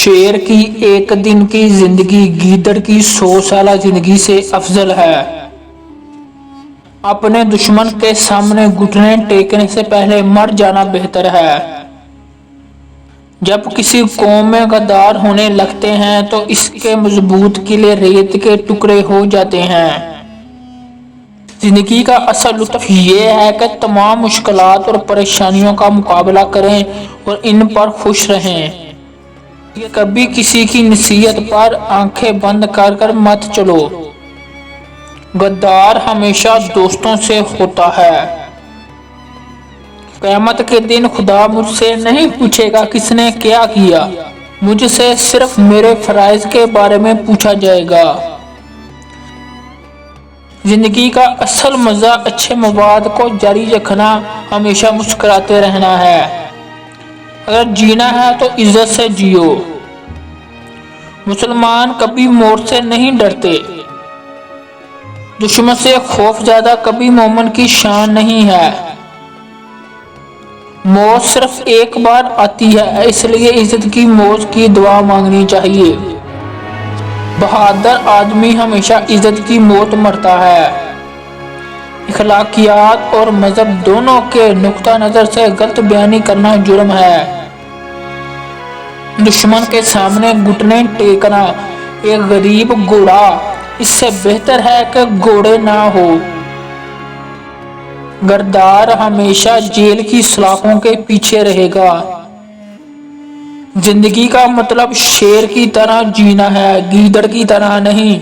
शेर की एक दिन की जिंदगी गीदड़ की 100 साल जिंदगी से अफजल है। अपने दुश्मन के सामने घुटने टेकने से पहले मर जाना बेहतर है। जब किसी कौम में गद्दार होने लगते हैं तो इसके मजबूत किले रेत के टुकड़े हो जाते हैं। जिंदगी का असल लुत्फ ये है कि तमाम मुश्किलात और परेशानियों का मुकाबला करें और इन पर खुश रहें। कभी किसी की नसीहत पर आंखें बंद कर कर मत चलो। गद्दार हमेशा दोस्तों से होता है। क़यामत के दिन खुदा मुझसे नहीं पूछेगा किसने क्या किया, मुझसे सिर्फ मेरे फराइज के बारे में पूछा जाएगा। जिंदगी का असल मजा अच्छे मवाद को जारी रखना, हमेशा मुस्कुराते रहना है। अगर जीना है तो इज्जत से जियो। मुसलमान कभी मौत से नहीं डरते। दुश्मन से खौफ ज्यादा कभी मोमिन की शान नहीं है। मौत सिर्फ एक बार आती है, इसलिए इज्जत की मौत की दुआ मांगनी चाहिए। बहादुर आदमी हमेशा इज्जत की मौत मरता है। इखलाकियात और मजहब दोनों के नुक्ता नजर से गलत बयानी करना जुर्म है। दुश्मन के सामने घुटने टेकना एक गरीब घोड़ा इससे बेहतर है कि घोड़े ना हो। गद्दार हमेशा जेल की सलाखों के पीछे रहेगा। जिंदगी का मतलब शेर की तरह जीना है, गीदड़ की तरह नहीं।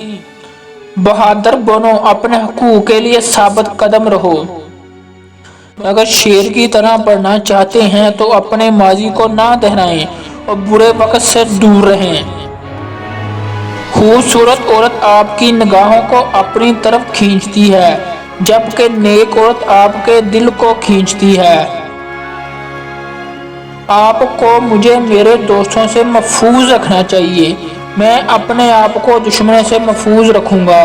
बहादुर बनो, अपने हकूक के लिए साबित कदम रहो। अगर शेर की तरह बढ़ना चाहते हैं तो अपने माजी को ना दोहराएं और बुरे वक्त से दूर रहें। खूबसूरत औरत आपकी निगाहों को अपनी तरफ खींचती है, जबकि नेक औरत आपके दिल को खींचती है। आपको मुझे मेरे दोस्तों से महफूज रखना चाहिए। मैं अपने आप को दुश्मनों से महफूज रखूंगा।